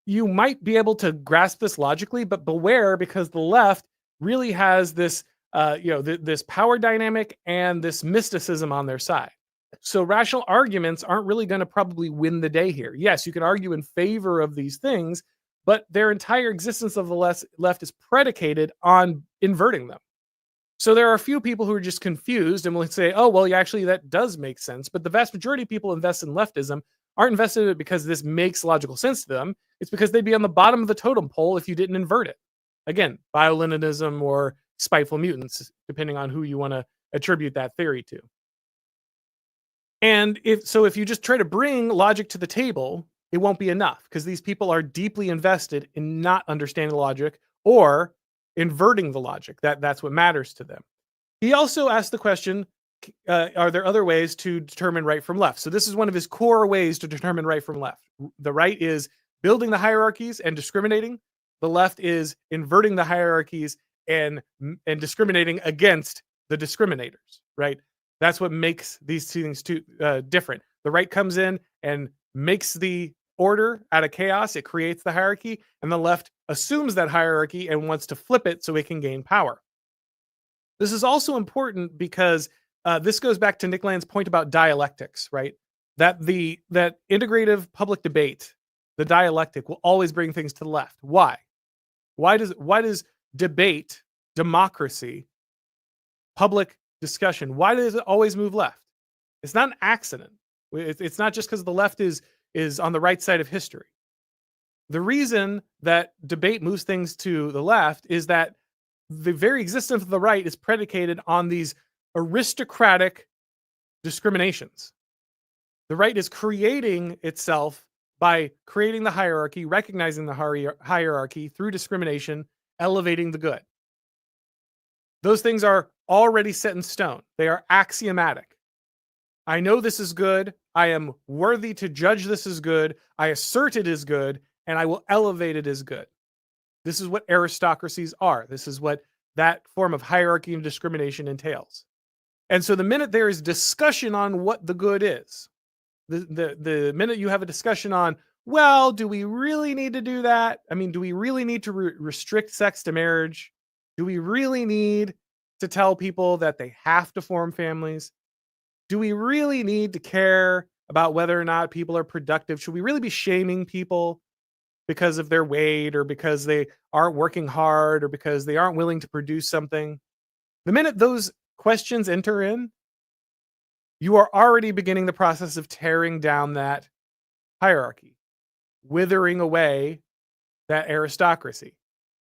you might be able to grasp this logically, but beware, because the left really has this, this power dynamic and this mysticism on their side. So rational arguments aren't really going to probably win the day here. Yes, you can argue in favor of these things, but their entire existence of the left is predicated on inverting them. So there are a few people who are just confused and will say, oh, well, yeah, actually, that does make sense. But the vast majority of people invest in leftism aren't invested in it because this makes logical sense to them. It's because they'd be on the bottom of the totem pole if you didn't invert it. Again, violininism or spiteful mutants, depending on who you want to attribute that theory to. And if you just try to bring logic to the table, it won't be enough, because these people are deeply invested in not understanding logic or inverting the logic. That's what matters to them. He also asked the question, are there other ways to determine right from left? So this is one of his core ways to determine right from left. The right is building the hierarchies and discriminating. The left is inverting the hierarchies and discriminating against the discriminators, right? That's what makes these two things different. The right comes in and makes the order out of chaos. It creates the hierarchy, and the left assumes that hierarchy and wants to flip it so it can gain power. This is also important because this goes back to Nick Land's point about dialectics, right? That integrative public debate, the dialectic, will always bring things to the left. Why? Why does debate, democracy, public discussion, why does it always move left? It's not an accident. It's not just because the left is on the right side of history. The reason that debate moves things to the left is that the very existence of the right is predicated on these aristocratic discriminations. The right is creating itself by creating the hierarchy, recognizing the hierarchy through discrimination, elevating the good. Those things are already set in stone. They are axiomatic. I know this is good. I am worthy to judge this as good. I assert it is good, and I will elevate it as good. This is what aristocracies are. This is what that form of hierarchy and discrimination entails. And so the minute there is discussion on what the good is, the minute you have a discussion on, well, do we really need to do that? I mean, do we really need to restrict sex to marriage? Do we really need to tell people that they have to form families? Do we really need to care about whether or not people are productive? Should we really be shaming people because of their weight, or because they aren't working hard, or because they aren't willing to produce something? The minute those questions enter in, you are already beginning the process of tearing down that hierarchy, withering away that aristocracy.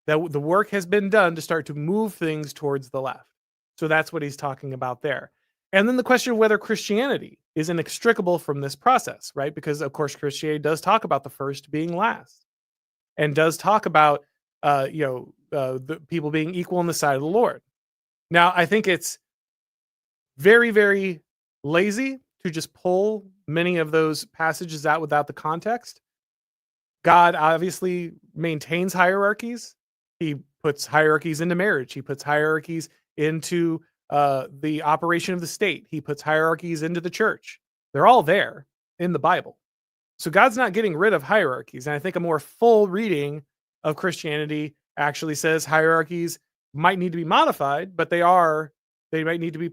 That the work has been done to start to move things towards the left. So that's what he's talking about there. And then the question of whether Christianity is inextricable from this process, right? Because of course Christianity does talk about the first being last, and does talk about the people being equal on the side of the Lord. Now, I think it's very, very lazy to just pull many of those passages out without the context. God obviously maintains hierarchies. He puts hierarchies into marriage. He puts hierarchies into the operation of the state. He puts hierarchies into the church. They're all there in the Bible. So God's not getting rid of hierarchies. And I think a more full reading of Christianity actually says hierarchies might need to be modified, but they might need to be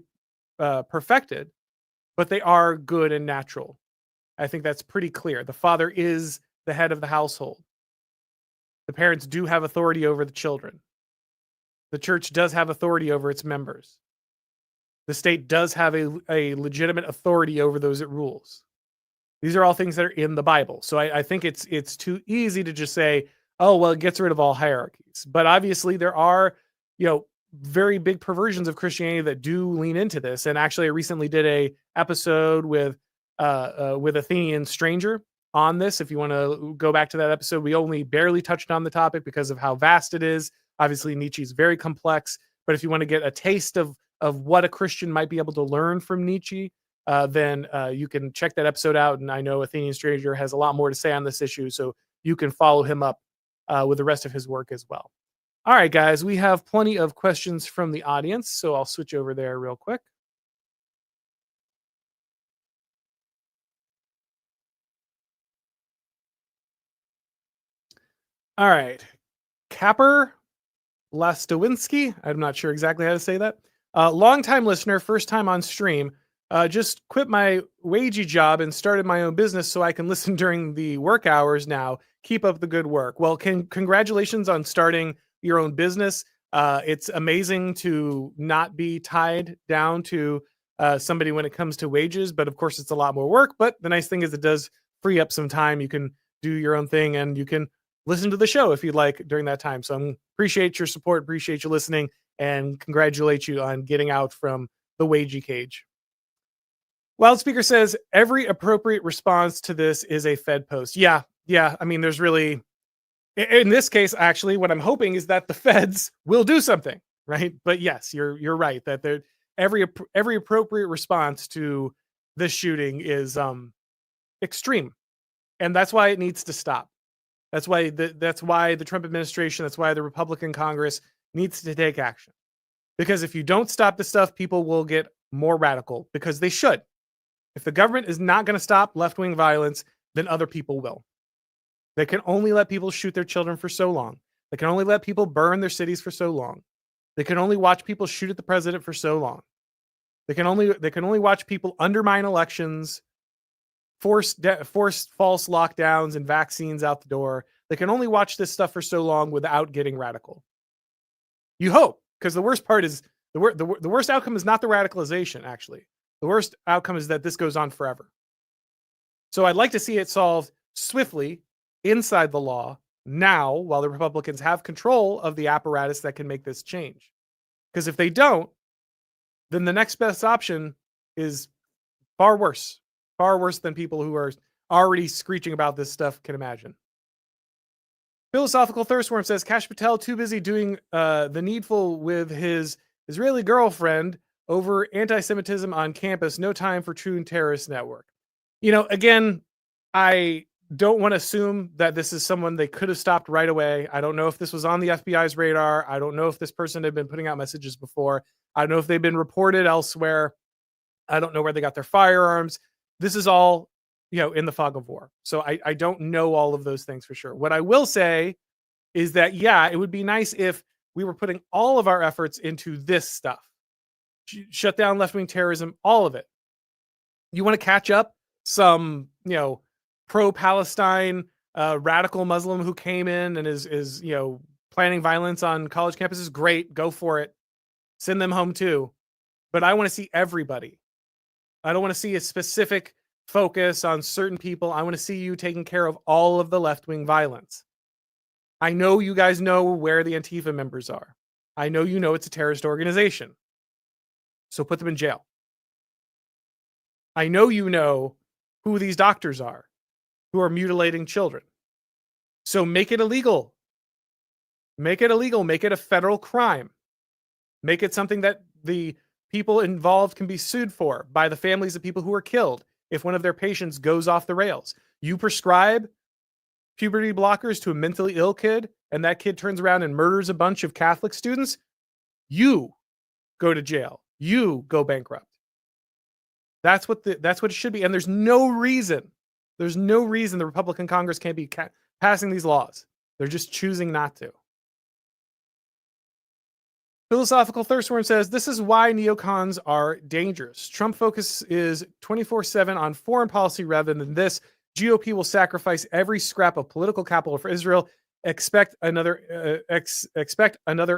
perfected, but they are good and natural. I think that's pretty clear. The father is the head of the household. The parents do have authority over the children. The church does have authority over its members. The state does have a legitimate authority over those it rules. These are all things that are in the Bible. So I think it's too easy to just say, oh, well, it gets rid of all hierarchies. But obviously there are, very big perversions of Christianity that do lean into this. And actually I recently did a episode with Athenian Stranger on this. If you want to go back to that episode, we only barely touched on the topic because of how vast it is. Obviously Nietzsche is very complex, but if you want to get a taste of what a Christian might be able to learn from Nietzsche, then you can check that episode out. And I know Athenian Stranger has a lot more to say on this issue, so you can follow him up with the rest of his work as well. All right, guys, we have plenty of questions from the audience, so I'll switch over there real quick. All right. Capper Lastowinski. I'm not sure exactly how to say that. Long-time listener, first time on stream. Just quit my wagey job and started my own business so I can listen during the work hours now. Keep up the good work. Well, congratulations on starting your own business. It's amazing to not be tied down to somebody when it comes to wages, but of course it's a lot more work. But the nice thing is it does free up some time. You can do your own thing and you can listen to the show if you'd like during that time. So I appreciate your support, appreciate you listening, and congratulate you on getting out from the wagey cage. Wildspeaker says every appropriate response to this is a Fed post. Yeah. I mean, there's really, in this case, actually, what I'm hoping is that the feds will do something, right? But yes, you're right that every appropriate response to this shooting is extreme, and that's why it needs to stop. That's why the Trump administration, that's why the Republican Congress needs to take action. Because if you don't stop this stuff, people will get more radical because they should. If the government is not going to stop left-wing violence, then other people will. They can only let people shoot their children for so long. They can only let people burn their cities for so long. They can only watch people shoot at the president for so long. They can only watch people undermine elections, force false lockdowns and vaccines out the door. They can only watch this stuff for so long without getting radical. You hope, because the worst part is the worst outcome is not the radicalization, actually. The worst outcome is that this goes on forever. So I'd like to see it solved swiftly inside the law now, while the Republicans have control of the apparatus that can make this change. Because if they don't, then the next best option is far worse than people who are already screeching about this stuff can imagine. Philosophical Thirstworm says, Kash Patel too busy doing the needful with his Israeli girlfriend over anti-Semitism on campus. No time for true terrorist network. You know, again, I don't want to assume that this is someone they could have stopped right away. I don't know if this was on the FBI's radar. I don't know if this person had been putting out messages before. I don't know if they've been reported elsewhere. I don't know where they got their firearms. This is all, in the fog of war. So I don't know all of those things for sure. What I will say is that, yeah, it would be nice if we were putting all of our efforts into this stuff. Shut down left-wing terrorism, all of it. You want to catch up some, pro-Palestine radical Muslim who came in and is planning violence on college campuses? Great, go for it. Send them home too. But I want to see everybody. I don't want to see a specific focus on certain people. I want to see you taking care of all of the left-wing violence. I know you guys know where the Antifa members are. I know you know it's a terrorist organization. So put them in jail. I know you know who these doctors are who are mutilating children. So make it illegal. Make it illegal. Make it a federal crime. Make it something that the people involved can be sued for by the families of people who are killed if one of their patients goes off the rails. You prescribe puberty blockers to a mentally ill kid, and that kid turns around and murders a bunch of Catholic students, you go to jail. You go bankrupt. That's what it should be. And there's no reason the Republican Congress can't be passing these laws. They're just choosing not to. Philosophical Thirstworm says, this is why neocons are dangerous. Trump focus is 24/7 on foreign policy rather than this. GOP will sacrifice every scrap of political capital for Israel. Expect another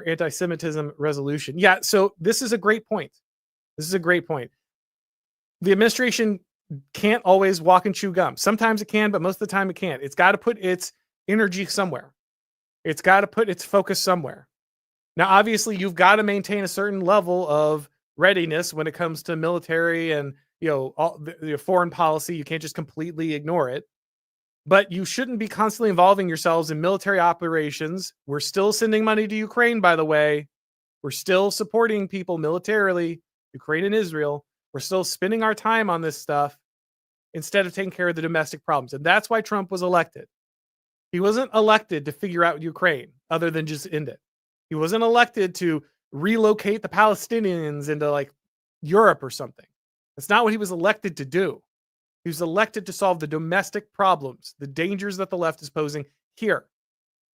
anti-Semitism resolution. Yeah, so this is a great point. The administration can't always walk and chew gum. Sometimes it can, but most of the time it can't. It's got to put its energy somewhere. It's got to put its focus somewhere. Now, obviously, you've got to maintain a certain level of readiness when it comes to military and all the foreign policy. You can't just completely ignore it. But you shouldn't be constantly involving yourselves in military operations. We're still sending money to Ukraine, by the way. We're still supporting people militarily, Ukraine and Israel. We're still spending our time on this stuff instead of taking care of the domestic problems. And that's why Trump was elected. He wasn't elected to figure out Ukraine other than just end it. He wasn't elected to relocate the Palestinians into Europe or something. That's not what he was elected to do. He was elected to solve the domestic problems, the dangers that the left is posing here.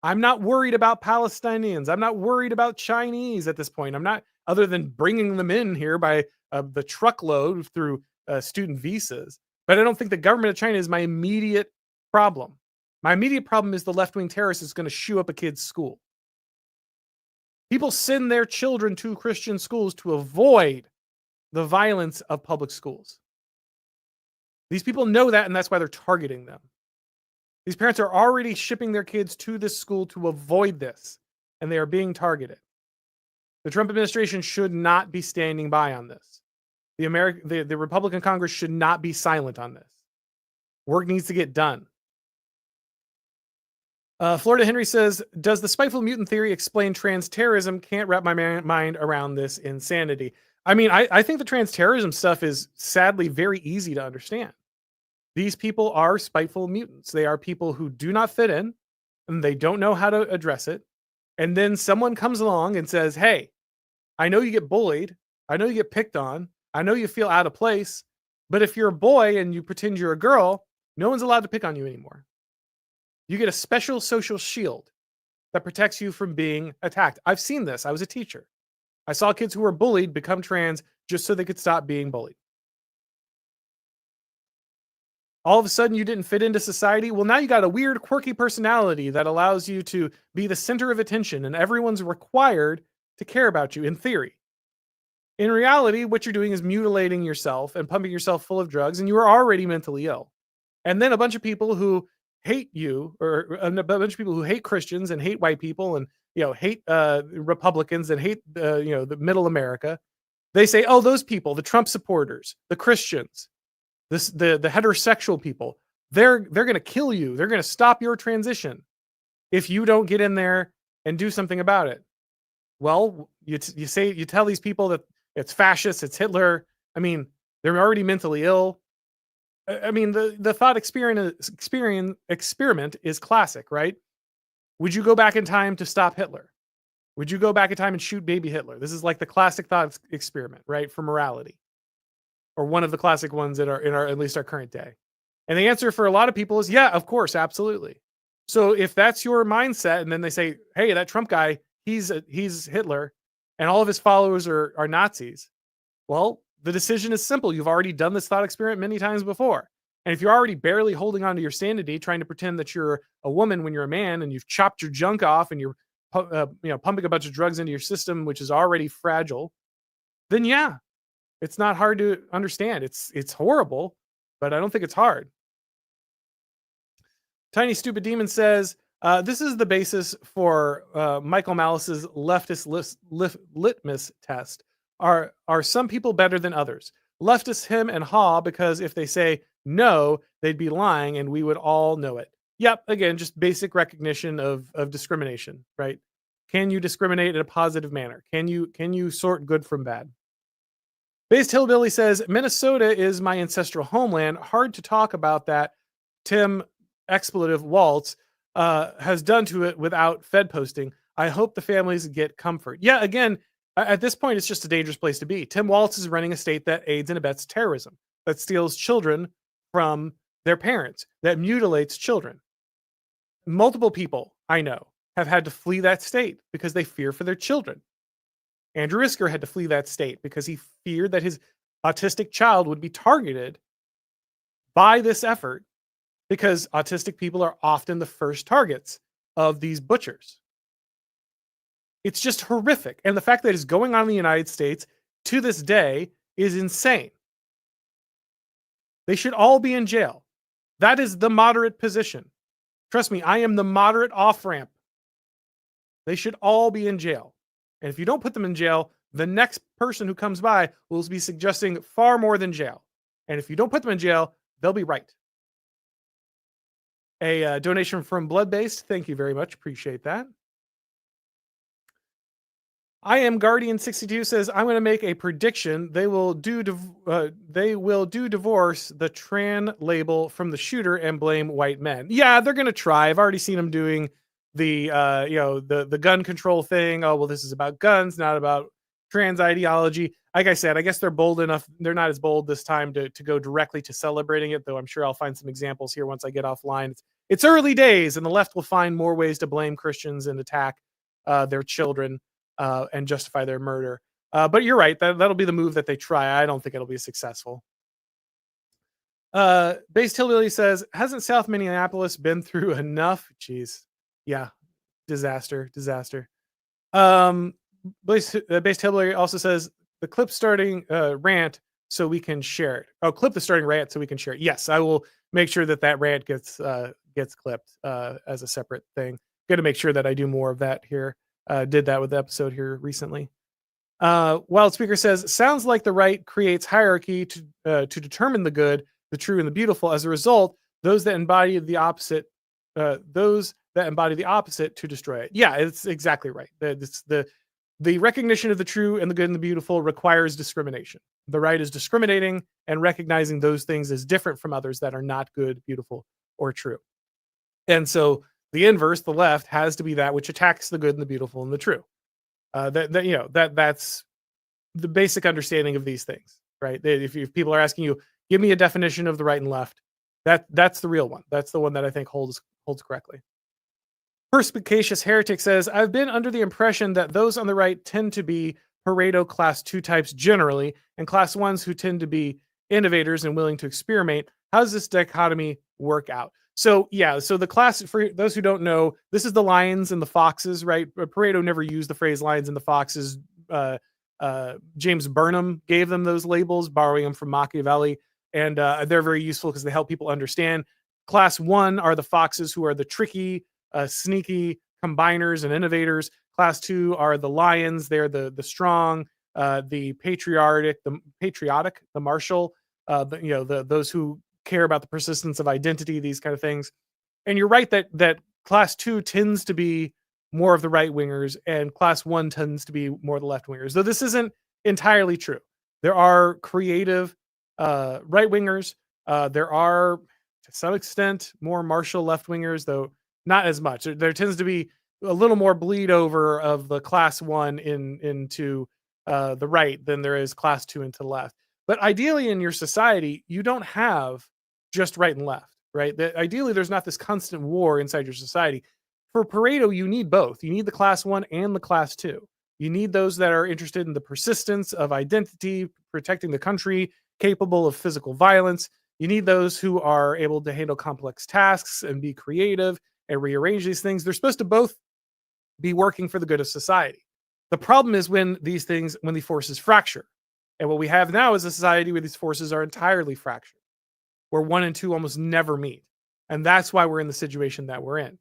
I'm not worried about Palestinians. I'm not worried about Chinese at this point. I'm not, other than bringing them in here by the truckload through student visas. But I don't think the government of China is my immediate problem. My immediate problem is the left-wing terrorist is going to shoot up a kid's school. People send their children to Christian schools to avoid the violence of public schools. These people know that, and that's why they're targeting them. These parents are already shipping their kids to this school to avoid this, and they are being targeted. The Trump administration should not be standing by on this. The Republican Congress should not be silent on this. Work needs to get done. Florida Henry says, does the spiteful mutant theory explain trans terrorism? Can't wrap my mind around this insanity. I mean, I think the trans terrorism stuff is sadly very easy to understand. These people are spiteful mutants. They are people who do not fit in, and they don't know how to address it. And then someone comes along and says, hey, I know you get bullied. I know you get picked on. I know you feel out of place. But if you're a boy and you pretend you're a girl, no one's allowed to pick on you anymore. You get a special social shield that protects you from being attacked. I've seen this. I was a teacher. I saw kids who were bullied become trans just so they could stop being bullied. All of a sudden, you didn't fit into society. Well, now you got a weird, quirky personality that allows you to be the center of attention, and everyone's required to care about you in theory. In reality, what you're doing is mutilating yourself and pumping yourself full of drugs, and you are already mentally ill. And then a bunch of people who hate you, or a bunch of people who hate Christians and hate white people, and hate Republicans and hate the middle America. They say, "Oh, those people, the Trump supporters, the Christians, the heterosexual people, they're going to kill you. They're going to stop your transition if you don't get in there and do something about it." Well, you tell these people that it's fascist, it's Hitler. I mean, they're already mentally ill. I mean, the thought experiment is classic, right? Would you go back in time to stop Hitler? Would you go back in time and shoot baby Hitler? This is like the classic thought experiment, right? For morality, or one of the classic ones that are in our, at least our current day. And the answer for a lot of people is, yeah, of course, absolutely. So if that's your mindset, and then they say, hey, that Trump guy, he's Hitler, and all of his followers are Nazis. Well, the decision is simple. You've already done this thought experiment many times before. And if you're already barely holding on to your sanity, trying to pretend that you're a woman when you're a man, and you've chopped your junk off, and you're pumping a bunch of drugs into your system, which is already fragile, then yeah, it's not hard to understand. It's horrible, but I don't think it's hard. Tiny Stupid Demon says, this is the basis for Michael Malice's leftist litmus test. Are some people better than others? Leftist him and haw, because if they say no, they'd be lying and we would all know it. Yep, again, just basic recognition of discrimination, right? Can you discriminate in a positive manner? Can you sort good from bad? Based Hillbilly says, Minnesota is my ancestral homeland. Hard to talk about that. Tim expletive Waltz has done to it without Fed posting. I hope the families get comfort. Yeah, again, at this point, it's just a dangerous place to be. Tim Waltz is running a state that aids and abets terrorism, that steals children from their parents, that mutilates children. Multiple people I know have had to flee that state because they fear for their children. Andrew Isker had to flee that state because he feared that his autistic child would be targeted by this effort, because autistic people are often the first targets of these butchers. It's just horrific. And the fact that it's going on in the United States to this day is insane. They should all be in jail. That is the moderate position. Trust me, I am the moderate off-ramp. They should all be in jail. And if you don't put them in jail, the next person who comes by will be suggesting far more than jail. And if you don't put them in jail, they'll be right. A donation from Blood-Based. Thank you very much. Appreciate that. I am Guardian 62 says, I'm going to make a prediction. They will do divorce the tran label from the shooter and blame white men. Yeah, they're going to try. I've already seen them doing the gun control thing. Oh, well, this is about guns, not about trans ideology. Like I said, I guess they're bold enough. They're not as bold this time to go directly to celebrating it, though I'm sure I'll find some examples here once I get offline. It's early days, and the left will find more ways to blame Christians and attack their children and justify their murder. But you're right. That'll be the move that they try. I don't think it'll be successful. Based Hillbilly says, hasn't South Minneapolis been through enough? Jeez. Yeah. Disaster. Based Hillbilly also says, the clip starting rant so we can share it. Oh, clip the starting rant so we can share it. Yes, I will make sure that rant gets clipped as a separate thing. Got to make sure that I do more of that here. Did that with the episode here recently. Wild Speaker says, sounds like the right creates hierarchy to determine the good, the true, and the beautiful. As a result, those that embody the opposite to destroy it. Yeah, it's exactly right. The recognition of the true and the good and the beautiful requires discrimination. The right is discriminating and recognizing those things as different from others that are not good, beautiful, or true. And so The inverse, the left, has to be that which attacks the good and the beautiful and the true. That's the basic understanding of these things, right? If people are asking you, give me a definition of the right and left, that's the real one. That's the one that I think holds correctly. Perspicacious Heretic says, I've been under the impression that those on the right tend to be Pareto class 2 types generally, and class 1s who tend to be innovators and willing to experiment. How does this dichotomy work out? So the class, for those who don't know, this is the lions and the foxes, right? Pareto never used the phrase lions and the foxes. James Burnham gave them those labels, borrowing them from Machiavelli, and they're very useful because they help people understand. Class 1 are the foxes, who are the tricky, sneaky combiners and innovators. Class 2 are the lions. They're the strong, the patriotic, the martial, those who care about the persistence of identity, these kind of things. And you're right that class 2 tends to be more of the right wingers, and class 1 tends to be more the left wingers. Though this isn't entirely true. There are creative right wingers. There are, to some extent, more martial left wingers, though not as much. There tends to be a little more bleed over of the class 1 into the right than there is class 2 into the left. But ideally, in your society, you don't have just right and left, right? Ideally, there's not this constant war inside your society. For Pareto, you need both. You need the class 1 and the class 2. You need those that are interested in the persistence of identity, protecting the country, capable of physical violence. You need those who are able to handle complex tasks and be creative and rearrange these things. They're supposed to both be working for the good of society. The problem is when these forces fracture. And what we have now is a society where these forces are entirely fractured, where 1 and 2 almost never meet. And that's why we're in the situation that we're in.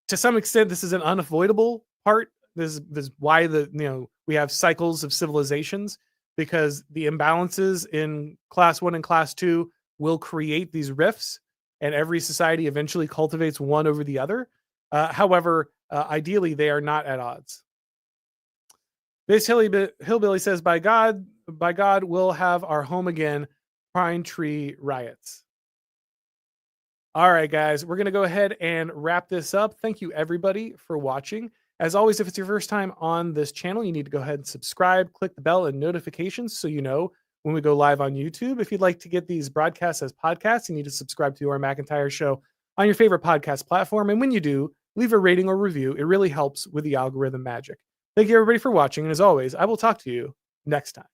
To some extent, this is an unavoidable part. This is why we have cycles of civilizations, because the imbalances in class 1 and class 2 will create these rifts, and every society eventually cultivates one over the other. However, ideally, they are not at odds. This hillbilly says, by God, we'll have our home again. Pine tree riots. All right, guys, we're going to go ahead and wrap this up. Thank you, everybody, for watching. As always, if it's your first time on this channel, you need to go ahead and subscribe, click the bell and notifications so you know when we go live on YouTube. If you'd like to get these broadcasts as podcasts, you need to subscribe to our MacIntyre show on your favorite podcast platform. And when you do, leave a rating or review. It really helps with the algorithm magic. Thank you, everybody, for watching. And as always, I will talk to you next time.